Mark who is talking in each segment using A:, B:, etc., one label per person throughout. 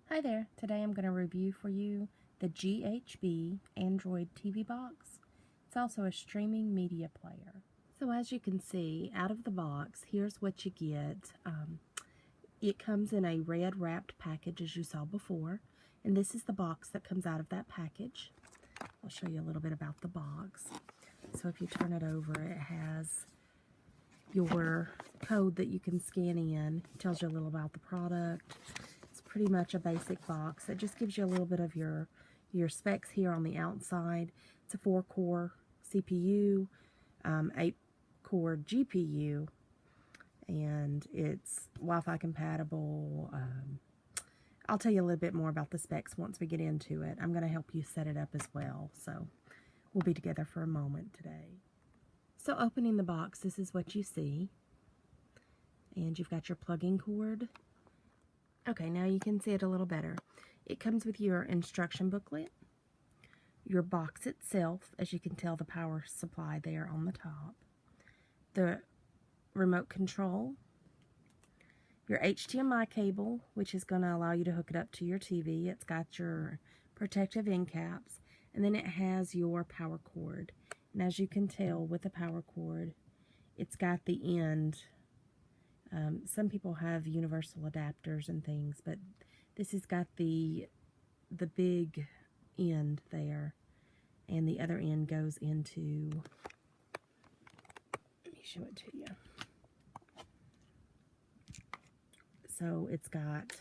A: Hi there, today I'm going to review for you the GHB Android TV Box. It's also a streaming media player. So as you can see, out of the box, here's what you get. It comes in a red wrapped package as you saw before, and this is the box that comes out of that package. I'll show you a little bit about the box. So if you turn it over, it has your code that you can scan in. It tells you a little about the product. Pretty much a basic box that just gives you a little bit of your specs here on the outside. It's a 4-core CPU, 8-core GPU, and it's Wi-Fi compatible. I'll tell you a little bit more about the specs once we get into it. I'm going to help you set it up as well, so we'll be together for a moment today. So opening the box, this is what you see, and you've got your plug-in cord. Okay, now you can see it a little better. It comes with your instruction booklet, your box itself, as you can tell the power supply there on the top, the remote control, your HDMI cable, which is going to allow you to hook it up to your TV. It's got your protective end caps, and then it has your power cord. And as you can tell with the power cord, it's got the end. Some people have universal adapters and things, but this has got the big end there, and the other end goes into, let me show it to you. So it's got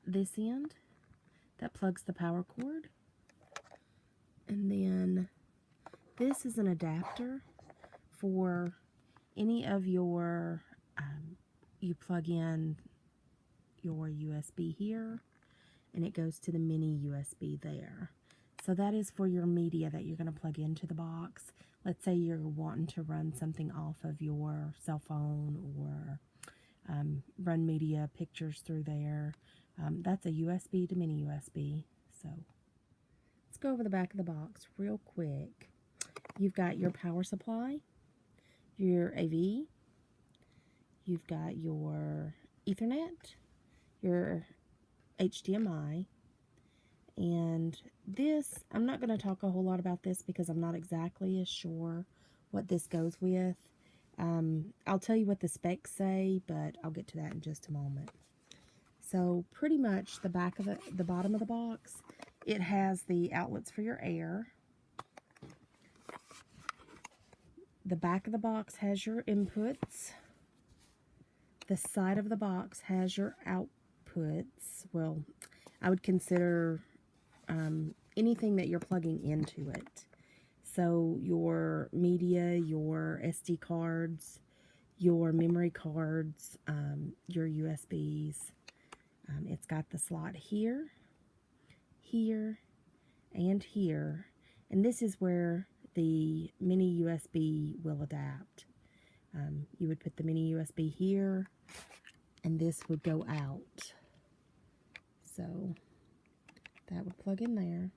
A: this end that plugs the power cord, and then this is an adapter for any of your, you plug in your USB here, and it goes to the mini USB there. So that is for your media that you're going to plug into the box. Let's say you're wanting to run something off of your cell phone, or run media pictures through there. That's a USB to mini USB. So let's go over the back of the box real quick. You've got your power supply, your AV, you've got your Ethernet, your HDMI, and this, I'm not going to talk a whole lot about this because I'm not exactly as sure what this goes with. I'll tell you what the specs say, but I'll get to that in just a moment. So pretty much the back of the bottom of the box, it has the outlets for your air. The back of the box has your inputs. The side of the box has your outputs. Well, I would consider anything that you're plugging into it. So your media, your SD cards, your memory cards, your USBs. It's got the slot here, here, and here. And this is where the mini USB will adapt. You would put the mini USB here, and this would go out. So that would plug in there,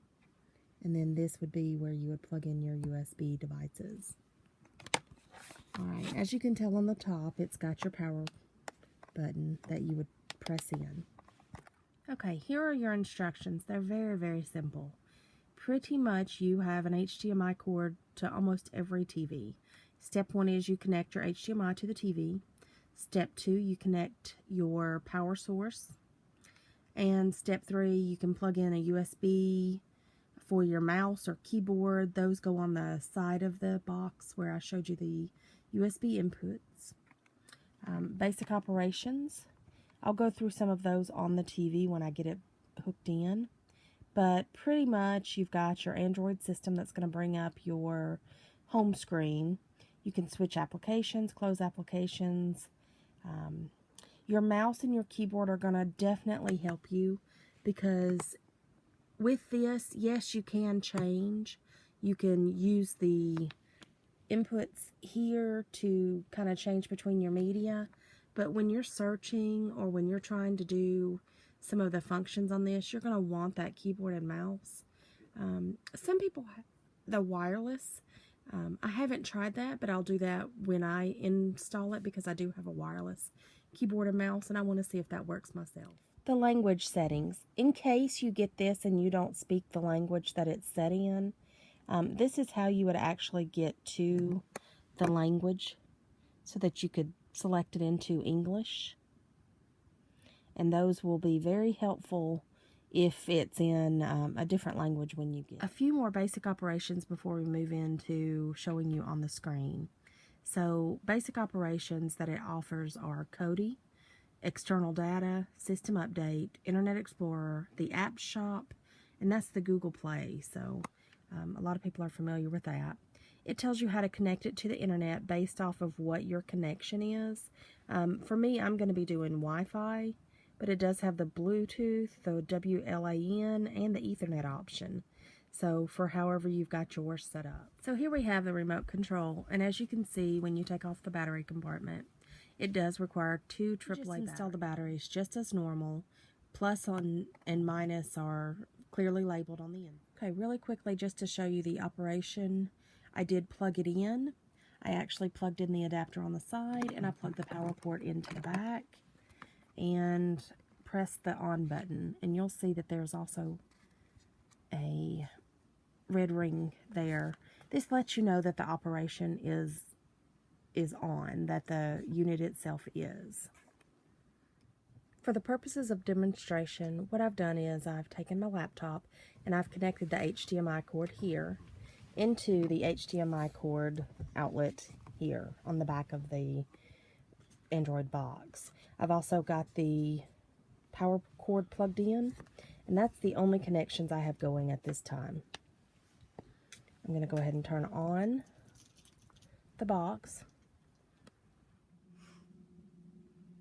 A: and then this would be where you would plug in your USB devices. Alright, as you can tell on the top, it's got your power button that you would press in. Okay, here are your instructions. They're very, very simple. Pretty much you have an HDMI cord to almost every TV. Step 1 is you connect your HDMI to the TV. Step 2, you connect your power source. And step 3, you can plug in a USB for your mouse or keyboard. Those go on the side of the box where I showed you the USB inputs. Basic operations. I'll go through some of those on the TV when I get it hooked in. But pretty much you've got your Android system that's going to bring up your home screen. You can switch applications, close applications. Your mouse and your keyboard are going to definitely help you, because with this, yes, you can change. You can use the inputs here to kind of change between your media. But when you're searching or when you're trying to do some of the functions on this, you're going to want that keyboard and mouse. Some people have the wireless. I haven't tried that, but I'll do that when I install it because I do have a wireless keyboard and mouse, and I want to see if that works myself. The language settings. In case you get this and you don't speak the language that it's set in, this is how you would actually get to the language so that you could select it into English. And those will be very helpful if it's in a different language when you get. A few more basic operations before we move into showing you on the screen. So basic operations that it offers are KODI, external data, system update, Internet Explorer, the app shop, and that's the Google Play. So a lot of people are familiar with that. It tells you how to connect it to the internet based off of what your connection is. For me, I'm going to be doing Wi-Fi, but it does have the Bluetooth, the WLAN, and the Ethernet option. So for however you've got yours set up. So here we have the remote control, and as you can see, when you take off the battery compartment, it does require 2 AAA batteries. Just install the batteries just as normal. Plus and minus are clearly labeled on the end. Okay, really quickly, just to show you the operation, I did plug it in. I actually plugged in the adapter on the side, and I plugged the power port into the back and press the on button, and you'll see that there's also a red ring there. This lets you know that the operation is on, that the unit itself is. For the purposes of demonstration, what I've done is I've taken my laptop and I've connected the HDMI cord here into the HDMI cord outlet here on the back of the Android box. I've also got the power cord plugged in, and that's the only connections I have going at this time. I'm going to go ahead and turn on the box.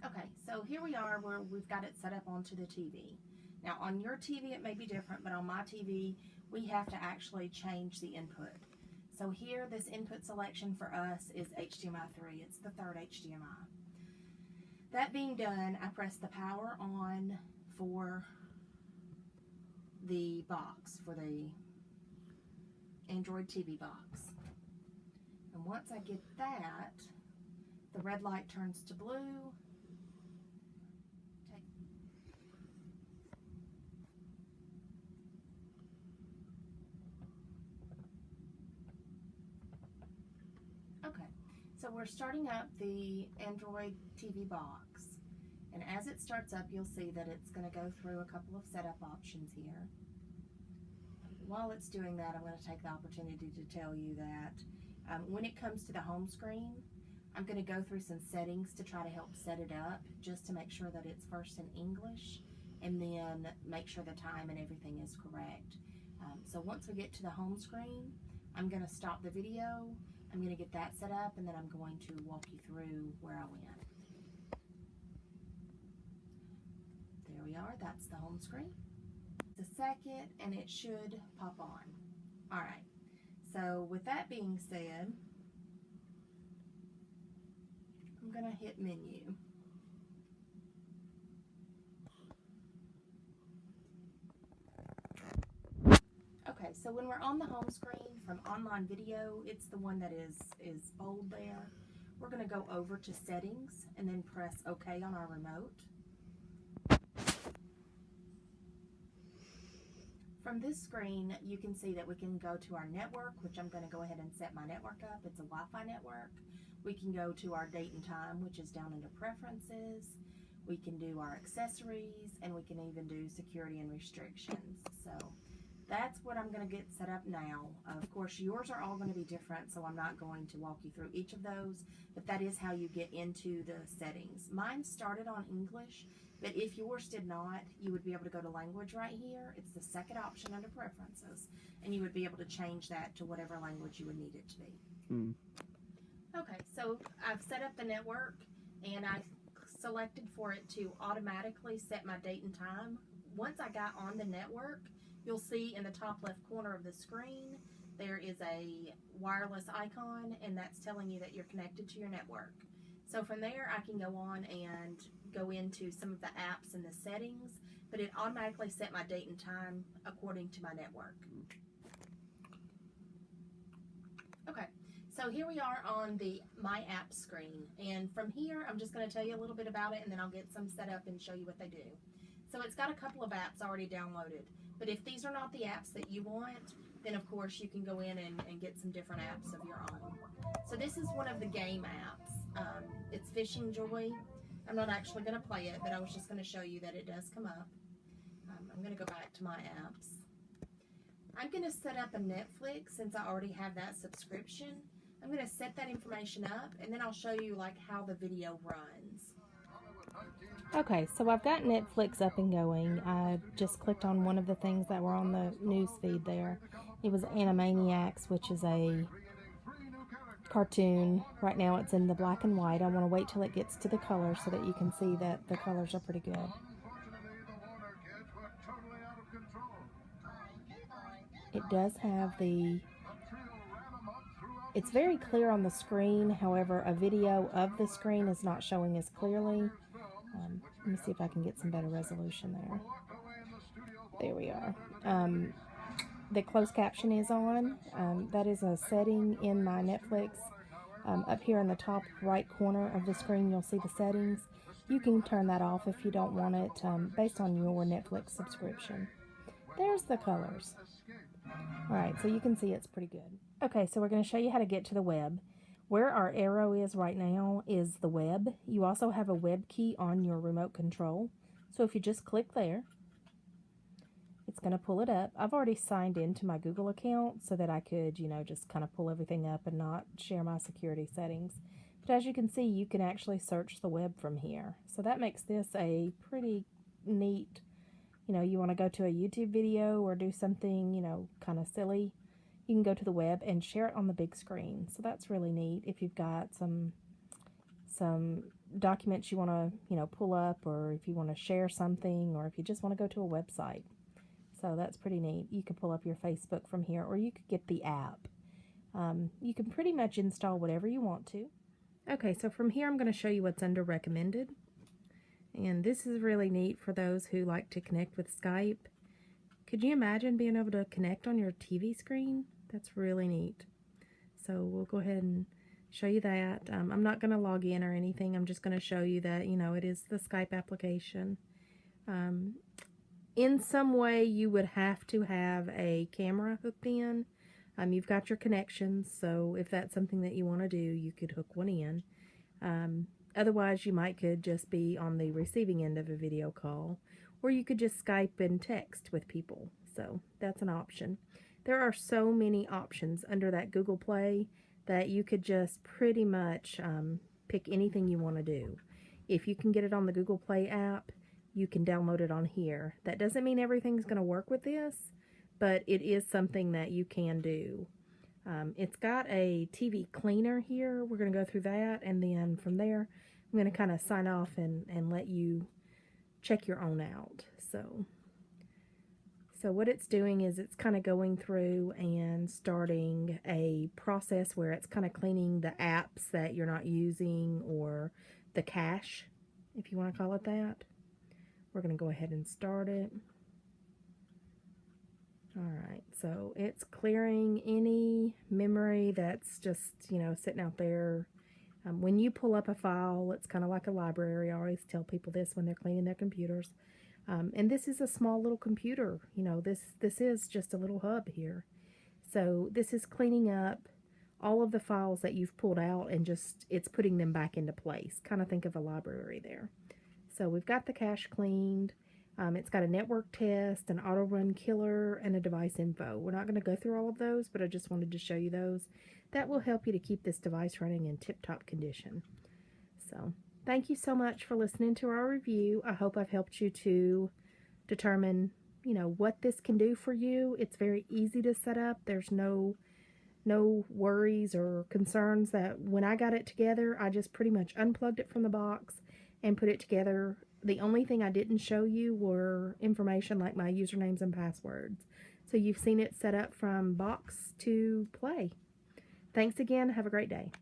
A: Okay, so here we are where we've got it set up onto the TV. Now on your TV it may be different, but on my TV we have to actually change the input. So here, this input selection for us is HDMI 3. It's the third HDMI. That being done, I press the power on for the box, for the Android TV box. And once I get that, the red light turns to blue. Okay, so we're starting up the Android TV box, and as it starts up, you'll see that it's going to go through a couple of setup options here. While it's doing that, I'm going to take the opportunity to tell you that when it comes to the home screen, I'm going to go through some settings to try to help set it up, just to make sure that it's first in English, and then make sure the time and everything is correct. So once we get to the home screen, I'm going to stop the video. I'm going to get that set up, and then I'm going to walk you through where I went. There we are. That's the home screen. A second, and it should pop on. All right. So with that being said, I'm going to hit menu. Okay, so when we're on the home screen from online video, it's the one that is bold there. We're going to go over to settings and then press OK on our remote. From this screen, you can see that we can go to our network, which I'm going to go ahead and set my network up. It's a Wi-Fi network. We can go to our date and time, which is down under preferences. We can do our accessories, and we can even do security and restrictions. So that's what I'm going to get set up now. Of course, yours are all going to be different, so I'm not going to walk you through each of those, but that is how you get into the settings. Mine started on English, but if yours did not, you would be able to go to language right here. It's the second option under preferences, and you would be able to change that to whatever language you would need it to be. Okay, so I've set up the network, and I selected for it to automatically set my date and time. Once I got on the network, you'll see in the top left corner of the screen, there is a wireless icon, and that's telling you that you're connected to your network. So from there, I can go on and go into some of the apps and the settings, but it automatically set my date and time according to my network. Okay, So here we are on the My App screen, and from here I'm just going to tell you a little bit about it, and then I'll get some set up and show you what they do. So it's got a couple of apps already downloaded, but if these are not the apps that you want, then of course you can go in and get some different apps of your own. So this is one of the game apps. It's Fishing Joy. I'm not actually going to play it, but I was just going to show you that it does come up. I'm going to go back to My Apps. I'm going to set up a Netflix since I already have that subscription. I'm going to set that information up, and then I'll show you like how the video runs. Okay, so I've got Netflix up and going. I just clicked on one of the things that were on the news feed there. It was Animaniacs, which is a cartoon. Right now it's in the black and white. I want to wait till it gets to the color so that you can see that the colors are pretty good. It does have it's very clear on the screen, however a video of the screen is not showing as clearly. Let me see if I can get some better resolution there. There we are. The closed caption is on. That is a setting in my Netflix. Up here in the top right corner of the screen you'll see the settings. You can turn that off if you don't want it, based on your Netflix subscription. There's the colors. Alright, so you can see it's pretty good. Okay, so we're going to show you how to get to the web. Where our arrow is right now is the web. You also have a web key on your remote control. So if you just click there, it's going to pull it up. I've already signed into my Google account so that I could, just kind of pull everything up and not share my security settings. But as you can see, you can actually search the web from here. So that makes this a pretty neat, you want to go to a YouTube video or do something, kind of silly. You can go to the web and share it on the big screen. So that's really neat if you've got some documents you want to, pull up, or if you want to share something, or if you just want to go to a website. So that's pretty neat. You can pull up your Facebook from here, or you could get the app. You can pretty much install whatever you want to. Okay, so from here I'm going to show you what's under recommended. And this is really neat for those who like to connect with Skype. Could you imagine being able to connect on your TV screen? That's really neat. So we'll go ahead and show you that. I'm not going to log in or anything. I'm just going to show you that, it is the Skype application. In some way, you would have to have a camera hooked in. You've got your connections, so if that's something that you want to do, you could hook one in. Otherwise, you could just be on the receiving end of a video call, or you could just Skype and text with people. So that's an option. There are so many options under that Google Play that you could just pretty much pick anything you want to do. If you can get it on the Google Play app, you can download it on here. That doesn't mean everything's going to work with this, but it is something that you can do. It's got a TV cleaner here. We're going to go through that, and then from there I'm going to kind of sign off and let you check your own out. So what it's doing is it's kind of going through and starting a process where it's kind of cleaning the apps that you're not using, or the cache, if you want to call it that. We're going to go ahead and start it. Alright, so it's clearing any memory that's just, sitting out there. When you pull up a file, it's kind of like a library. I always tell people this when they're cleaning their computers. And this is a small little computer. This is just a little hub here. So this is cleaning up all of the files that you've pulled out, and it's putting them back into place. Kind of think of a library there. So we've got the cache cleaned. It's got a network test, an auto run killer, and a device info. We're not going to go through all of those, but I just wanted to show you those. That will help you to keep this device running in tip-top condition. So thank you so much for listening to our review. I hope I've helped you to determine, what this can do for you. It's very easy to set up. There's no worries or concerns. That when I got it together, I just pretty much unplugged it from the box and put it together. The only thing I didn't show you were information like my usernames and passwords. So you've seen it set up from box to play. Thanks again. Have a great day.